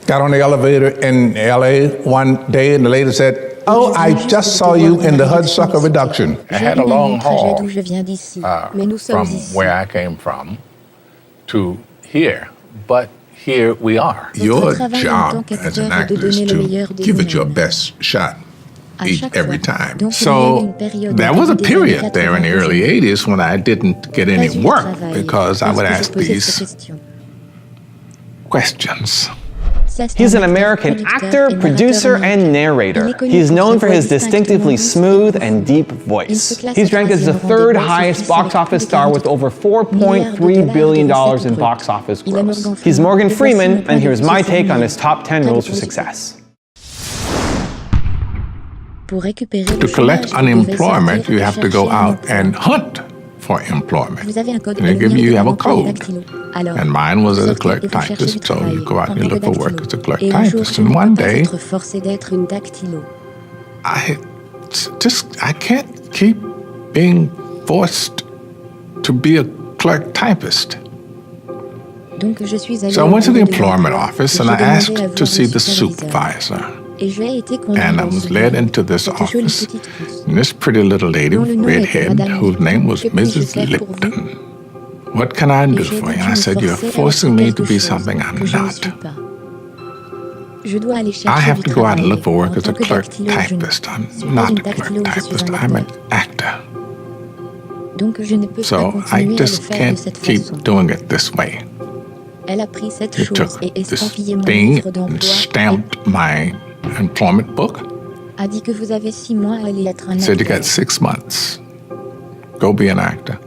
Got on the elevator in LA one day and the lady said, "Oh, I just saw you in the Hudsucker reduction." I had a long haul from where I came from to here, but here we are. Your job as an actor is to give it your best shot every time. So there was a period there in the early 80s when I didn't get any work because I would ask these questions. He's an American actor, producer, and narrator. He's known for his distinctively smooth and deep voice. He's ranked as the third highest box office star with over $4.3 billion in box office gross. He's Morgan Freeman, and here's my take on his top 10 rules for success. To collect unemployment, you have to go out and hunt for employment. You have a code. And mine was as a clerk typist, so you go out and you look for work as a clerk typist. And one day, I can't keep being forced to be a clerk typist. So I went to the employment office and I asked to see the supervisor. And I was led into this office. And this pretty little lady with red head, whose name was Mrs. Lipton. "What can I do for you?" And I said, "You're forcing me to be something I'm not. I have to go out and look for work as a clerk typist. I'm not a clerk typist, I'm an actor. So I just can't keep doing it this way." He took this thing and stamped my employment book. Said, "You got 6 months. Go be an actor."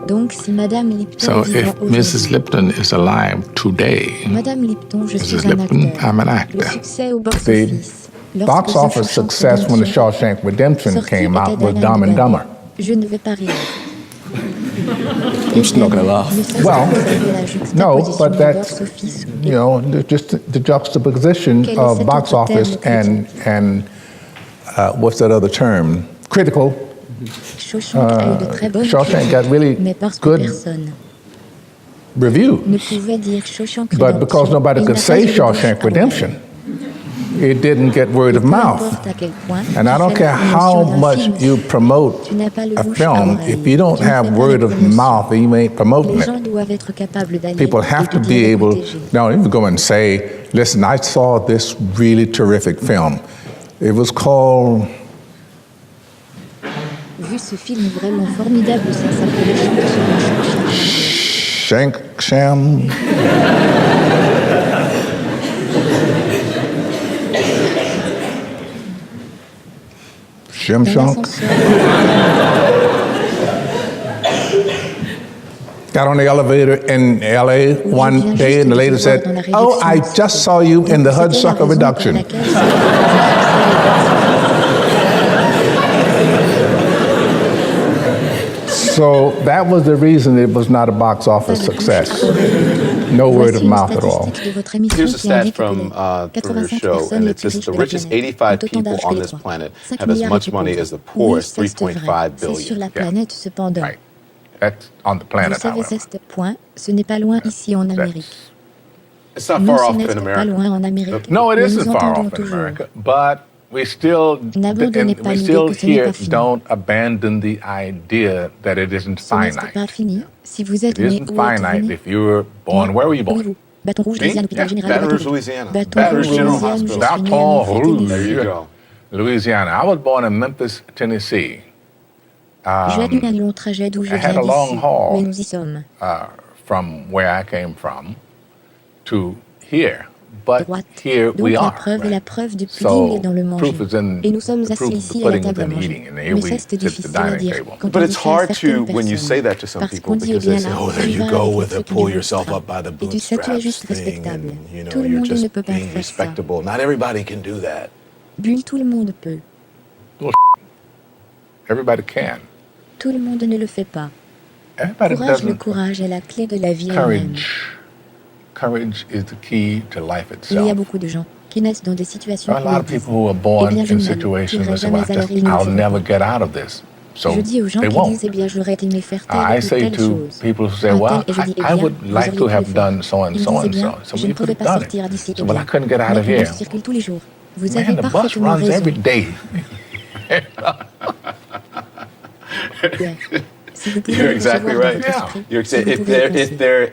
So if Mrs. Lipton is alive today, Mrs. Lipton, I'm an actor. The box office success when The Shawshank Redemption came out was Dumb and Dumber. I'm just not going to laugh. Well, no, but that's, just the juxtaposition of box office and what's that other term? Critical. Shawshank got really good reviews. But because nobody could say Shawshank Redemption, it didn't get word of mouth. And I don't care how much you promote a film, if you don't have word of mouth, you ain't promoting it. People have to be able, now you can go and say, "Listen, I saw this really terrific film. It was called..." Shank Sham. Shimshonk. Got on the elevator in LA one day and the lady said, "Oh, I just saw you in the Hudsucker reduction." So that was the reason it was not a box office success. No word of mouth at all. Here's a stat from your show, and it says the richest 85 people on this planet have as much money as the poorest 3.5 billion. Yeah. Right. That's on the planet, however. It's not far off in America. No, it isn't far off in America, but we still here don't abandon the idea that it isn't finite. It isn't finite if you were born. Where were you born? Baton Rouge, Louisiana. Baton Rouge General Hospital. Baton Rouge. There you go. Louisiana. I was born in Memphis, Tennessee. I had a long haul from where I came from to here. But here we are. So proof is in the pudding within the eating, and here we sit at the dining table. But it's hard to, when you say that to some people, because they say, "Oh, there you go with the pull yourself up by the bootstraps thing, and you're just being respectable." Not everybody can do that. Well, everybody can. Everybody doesn't. Courage is the key to life itself. There are a lot of people who are born in situations that say, "I'll never get out of this." So Je dis aux gens they qui won't. disent, eh bien, j'aurais aimé faire telle I ou say telle to chose. people who say, Un well, tel, et je dis, eh I bien, would vous like auriez to pu le have faire. done so and Ils me so disent, eh and bien, so. So je we ne could pouvais have pas done sortir d'ici. it. So, Eh well, bien, I couldn't get out mais of le here. bus circule tous les jours. Vous Man, avez the bus parfaitement runs raison. every day. Ouais. Si vous pouvez You're le exactly recevoir dans right. votre esprit, You're si vous if pouvez le penser,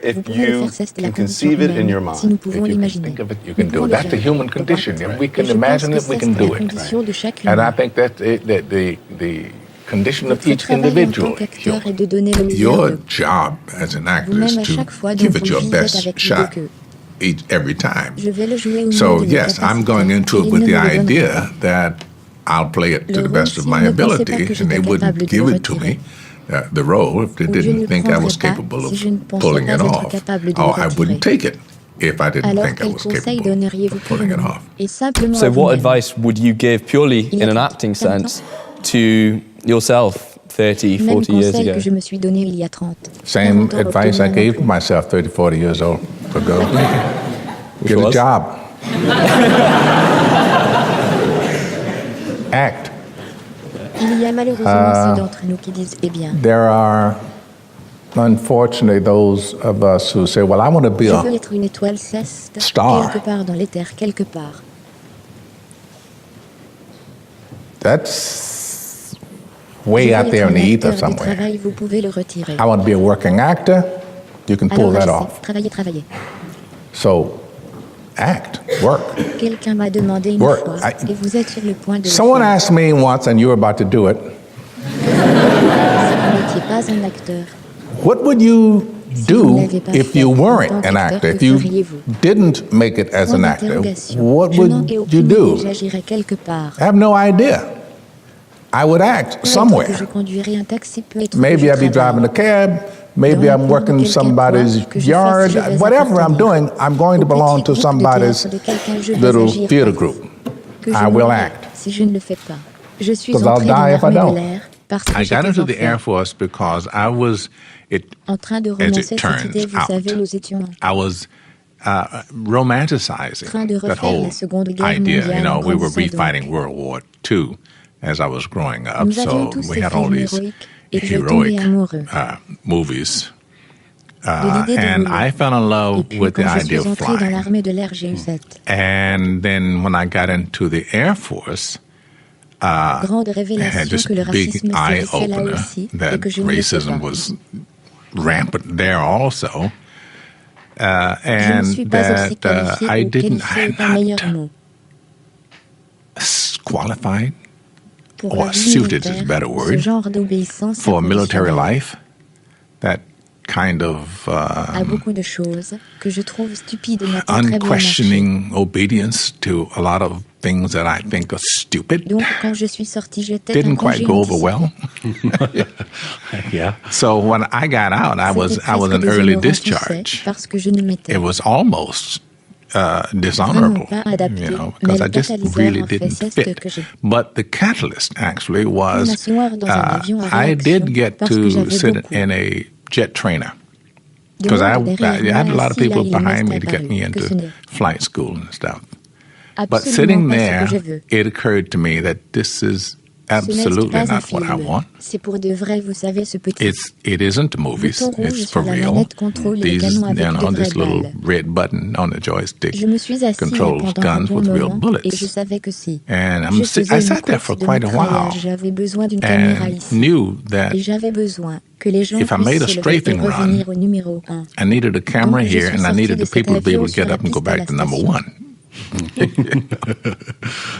if vous pouvez le you faire cesse de la can condition conceive it in humaine, your si nous mind. pouvons If you can l'imaginer. think of it, you Nous can pouvons do it. le That's the faire. human condition. If we Et can je pense imagine que it, we ça, can c'est la do it. condition de chaque And I humain. think that's it, the condition of Votre each travail en tant individual qu'acteur est human. de donner le meilleur Your d'eux. job as an actor Vous-même, is à chaque to fois, give dont it vous your vivez best avec shot l'idée que every time. je vais le jouer au mieux So de mes yes, I'm capacités, going into et it il with ne the me le donnera idea pas. that I'll play it to Le the rôle, best of si my on ne pensait pas ability, que and they j'étais wouldn't capable de give le it to retirer. me, the role, if they Ou je ne didn't le think I prendrais was pas capable si of je ne pensais pulling pas it être off. capable de le Or I retirer. wouldn't take it if I didn't Alors, think I quel was conseil capable donneriez-vous of pulling it purement off. et simplement So à what vous-même? advice would you give purely Il y a in an quelque acting temps. sense to yourself 30, Même 40 years conseil ago? que je me suis donné il y a 30, Same 40 ans advice I d'obtenir un gave emploi. myself 30, 40 years old ago. Get a was? job. Act. Il y a malheureusement ceux d'entre nous qui disent, eh bien, There are, unfortunately, those of us who say, well, I want to be je a veux être une étoile ceste, Star. quelque part dans l'éther, quelque part. That's Je way veux out there être in the un ether acteur du somewhere. travail, vous pouvez le retirer. I want to be a working actor. You can pull Alors that agissez, off. travaillez, travaillez. So, act, work. Quelqu'un m'a demandé une Work. fois, et vous êtes sur le point de le Someone faire. asked me once, and you were about to do it, Si vous n'étiez pas un acteur, what would you vous do n'avez pas if fait you en weren't tant an qu'acteur, actor? que If you feriez-vous? didn't make it as point an actor, d'interrogation. what Je n'en would ai you aucune idée, do? j'agirais quelque part. I have no idea. I would act Peut-être que je somewhere. conduirais un taxi, peut-être Maybe que je I'd be driving a travaille. cab. Maybe Dans I'm la working cour de somebody's quelqu'un, que je yard. fasse, je vais Whatever I'm appartenir doing, I'm going to au belong petit to groupe de somebody's théâtre de quelqu'un, je vais little agir theater par- group. que je I will mourrai act. si je ne le fais pas. Je suis Because I'll entré dans die if I l'armée don't. de l'air parce que I got j'étais into the Air enfant. Force because I was, En train de as romancer it cette turns idée, vous out, savez, nous étions I was romanticizing en train de that refaire whole la Seconde Guerre idea. mondiale You know, en we were grandissant donc. refighting World War II as I was growing up, Nous avions so tous we ces had all films these héroïques et je tombais heroic amoureux movies. de l'idée de And voler. I fell in Et puis with the quand je idea suis of entré dans flying. l'armée de l'air, j'ai eu cette And then when I got into the Air Force, grande I révélation had this que le big racisme eye sévissait là opener aussi et that que je ne le fais racism pas. was rampant there also, Je ne and suis pas aussi that qualifié I ou didn't qualifié est un meilleur not mot. qualified Pour or la vie suited is a militaire, better ce word genre d'obéissance for military inconditionnelle life. That kind of à beaucoup de choses que je trouve stupides et n'ont pas très bien marché. unquestioning obedience to a lot of things that I think are stupid Donc quand je suis sorti, j'étais un didn't congé quite go over anticipé. well. Yeah. So when I got out, I was C'était an presque early déshonorant, tu sais, discharge. parce que je ne m'étais It was almost vraiment dishonorable, pas adapté, you know, mais because I le just catalyseur really en fait, didn't c'est ce fit. que j'ai. But the catalyst actually was m'asseoir dans un avion à I réaction did get parce que to j'avais sit beaucoup in a jet trainer de because I monde derrière had a moi, lot of assis là, people il m'est behind me to get apparu me que ce into n'est flight school and stuff. But absolument sitting pas there, ce que je veux. it occurred to me that this is Ce n'est absolutely pas un not what I film. want. C'est pour de vrai, vous savez, ce petit It isn't movies. bouton rouge It's sur for la real. manette contrôle les These, canons avec de this vraies little balles. red button on the joystick Je me suis assis controls pendant un guns bon with real moment bullets. et je savais que si And je faisais I une sat there for course de quite a while mitraillage, j'avais besoin d'une caméra and ici. knew that Et j'avais besoin que les gens if I puissent made a se lever et strafing run, revenir au numéro 1. I needed a camera Donc, je here suis and I sorti needed de the cet people to be able avion to get sur la up and go piste à back la to number station one.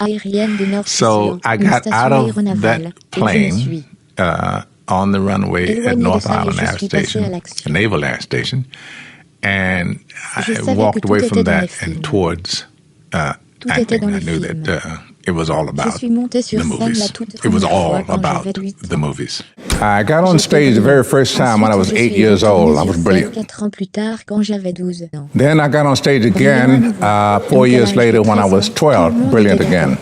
aérienne de North So I une got station out of aéronavale, that et je me plane suis on the runway at éloigné de North ça et Island je Air suis passé à Station, l'action. a naval air station, and Je I savais walked que away tout from était dans that les films. and towards Tout était acting. dans I les knew films. that it was all Je about suis montée sur the scène la movies. toute It was première fois all quand about j'avais 8 the ans. movies. I got on stage the very first time when I was 8 years old. I was brilliant. 4 ans plus tard, quand j'avais 12 ans. Then I got on stage again 4 years later when I was 12, brilliant again.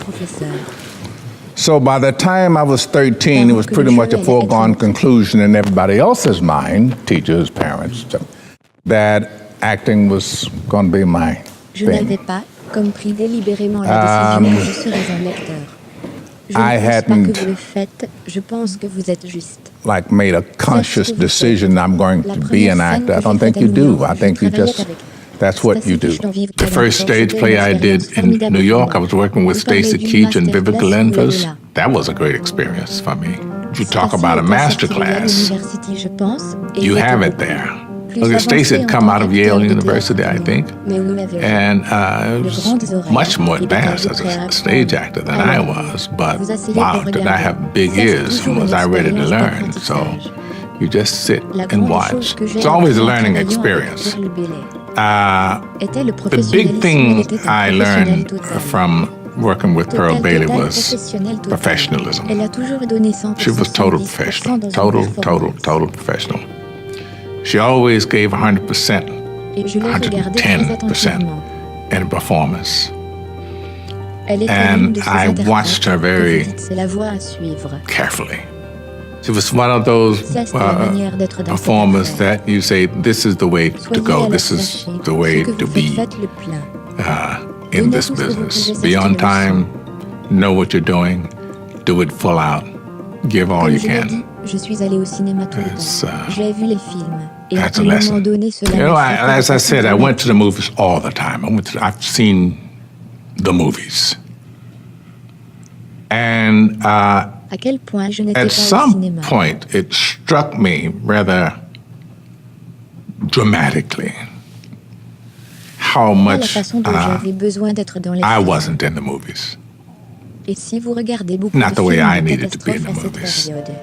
So by the time I was 13, it was pretty much a foregone conclusion in everybody else's mind, teachers, parents, that acting was going to be my Je n'avais thing. pas, comme pris délibérément la décision que je serais un acteur. I hadn't vous le faites, je pense que vous êtes juste. like made a conscious decision I'm going to be an actor. I don't think you do. I think you just, that's what you do. The first stage play I did in New York, I was working with Stacy Keach and Vivica Lenfus. That was a great experience for me. You talk about a master class. You have it there. Look at Stacy had come out of Yale University, I think, and was much more advanced as a stage actor than I was. But wow, did I have big ears and was I ready to learn? So you just sit and watch. It's always a learning experience. The big thing I learned from working with Pearl Bailey was professionalism. She was total professional, total professional. She always gave 100%, 110% in a performance. And I watched her very carefully. She was one of those performers that you say, this is the way to go, this is the way to be in this business. Be on time, know what you're doing, do it full out, give all you can. Je suis allée au cinéma tout le temps. J'ai vu les films. Et That's a lesson. You know, as I said, I went to the movies all the time. I've seen the movies. And à quel point je n'étais at pas au some cinéma. point, it struck me rather dramatically how La much façon dont j'avais besoin d'être dans les I films. wasn't in the movies. Et si vous regardez beaucoup Not de the way films I de needed to be in the catastrophes à movies. cette période.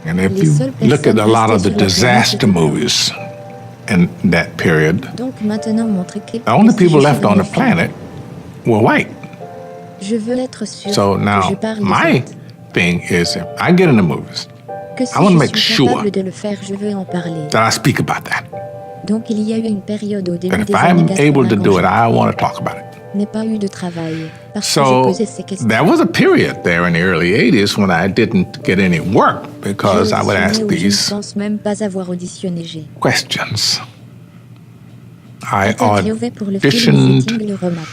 And if Les you seules look at a personnes lot of the restées sur la planète disaster movies in that period, Donc maintenant, montrer the only people left on the planet were white. Je veux être sûr So que je now, parle de my ça. thing is, if I get in the movies, Que si I want to je make suis sure capable de le faire, je veux en parler. that I speak about that. Donc il y a eu une période au début And if des années I'm 80 able to quand do it, je I want to talk about it. n'ai pas eu de travail parce que So je posais ces questions. there was a period there in the early 80s when I didn't get any work because I would ask Je these ne pense même pas avoir auditionné. J'ai questions. I interviewé pour le film auditioned. Meeting le Remap.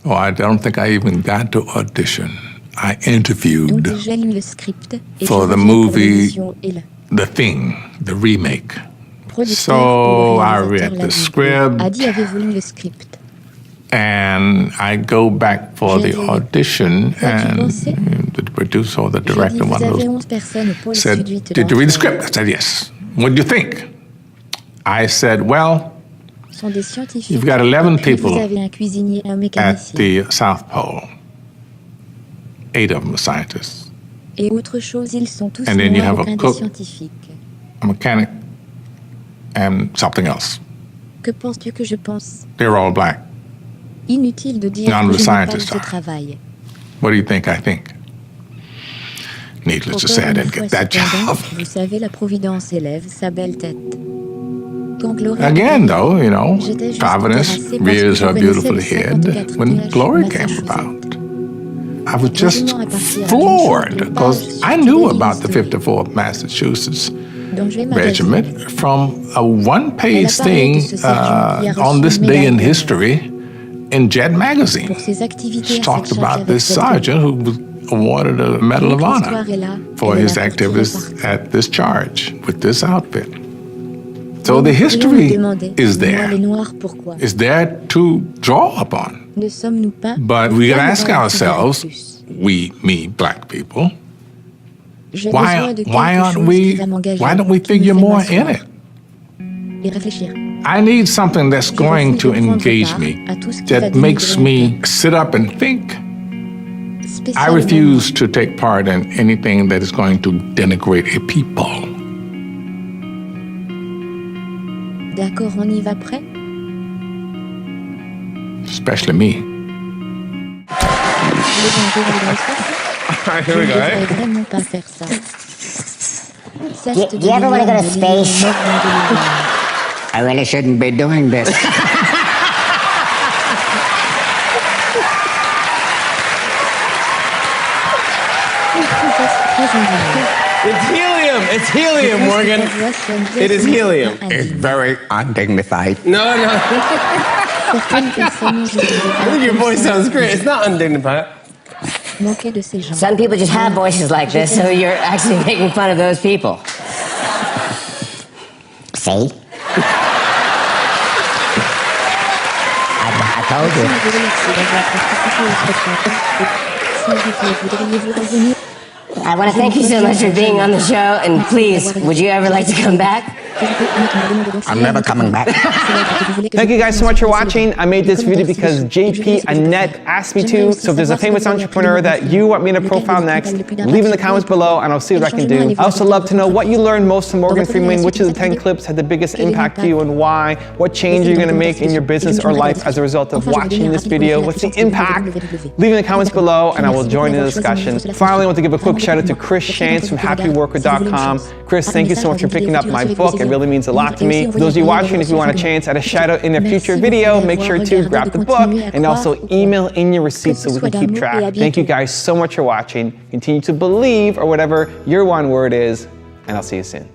Oh, I don't think I even got to audition. I Donc interviewed j'ai lu le script et for je the reviens pour movie l'émission et le The Thing, the remake. producteur So ou le I réalisateur read l'a the dit. script. Adi avait voulu le script. And I go back for J'ai the dit, audition, Quoi tu and pensais? the producer or the J'ai dit, director, vous one of avez those, 11 personnes au pôle said, sud 8 "Did you read the d'entre elles. script?" I said, "Yes." "What do you think?" I said, "Well, Sont des scientifiques. you've got 11 Puis people vous avez un cuisinier et un at mécanicien. the South Pole. 8 of them are scientists. Et autre chose, ils sont tous And then you have noirs, a aucun des cook. scientifiques. A mechanic and something else. Que penses-tu que je pense? They're all black. Inutile de dire None of que the je n'ai pas scientists ce are. travail. What do you think I think?" Needless to say, I Encore une didn't fois, get that cependant, job. vous savez, la Providence élève sa belle tête. Quand Gloria Again, though, you know, J'étais juste Providence terrassée parce que rears je her connaissais beautiful le head 54 when PH Glory came Massachusetts. about. I was just Revenons à partir d'une floored chose de because base I sur knew des about the historiques 54th Massachusetts dont je vais Regiment magasiner. from a one-page Elle a parlé thing de ce sergent qui a reçu on this une day in médaille d'honneur history in Jet magazine. pour ses activités She à talked cette charge about avec this cette sergeant who was awarded a Medal of Donc, Honor l'histoire est là, for elle est his là pour tirer activities parti. at this charge with this outfit. So Mais the nous pourrions nous history demander, is moi, there. les Noirs, pourquoi? Is there to draw upon. Ne sommes-nous pas But we pourquoi can nous ask en considérons ourselves, plus? me, black people, J'ai why besoin de quelque aren't chose we, qui va m'engager, why don't we qui me figure fait more m'asseoir in it? Et réfléchir. I need something that's Je going refuse to de prendre engage part me, à tout ce qui va that makes dénigrer me sit up and think. I spécialement. refuse to take part in anything that is going to denigrate a people. D'accord, on y va prêt? Especially me. Les bonjours dans l'espace. Here we Je go. ne devrais vraiment pas faire ça. Certes, Do you ever wanna go to des millions de space? morts dans de l'univers. I really shouldn't be doing this. Très ingénieux. It's helium! It's helium, Morgan! It is helium. It's very undignified. No, no. Certaines personnes, je I think your voice sounds great. It's not undignified. Manquer de ces gens. Some people just have voices like this, so you're actually making fun of those people. See? I told you. I want to thank you so much for being on the show, and please, would you ever like to come back? I'm never coming back. Thank you guys so much for watching. I made this video because JP Annette asked me to. So if there's a famous entrepreneur that you want me to profile next, leave in the comments below and I'll see what I can do. I also love to know what you learned most from Morgan Freeman, which of the 10 clips had the biggest impact to you and why, what change you're going to make in your business or life as a result of watching this video, what's the impact? Leave in the comments below and I will join in the discussion. Finally, I want to give a quick shout out to Chris Shantz from happyworker.com. Chris, thank you so much for picking up my book. It really means a lot to me. For those of you watching, if you want a chance at a shout out in a future video, make sure to grab the book and also email in your receipts so we can keep track. Thank you guys so much for watching. Continue to believe, or whatever your one word is, and I'll see you soon.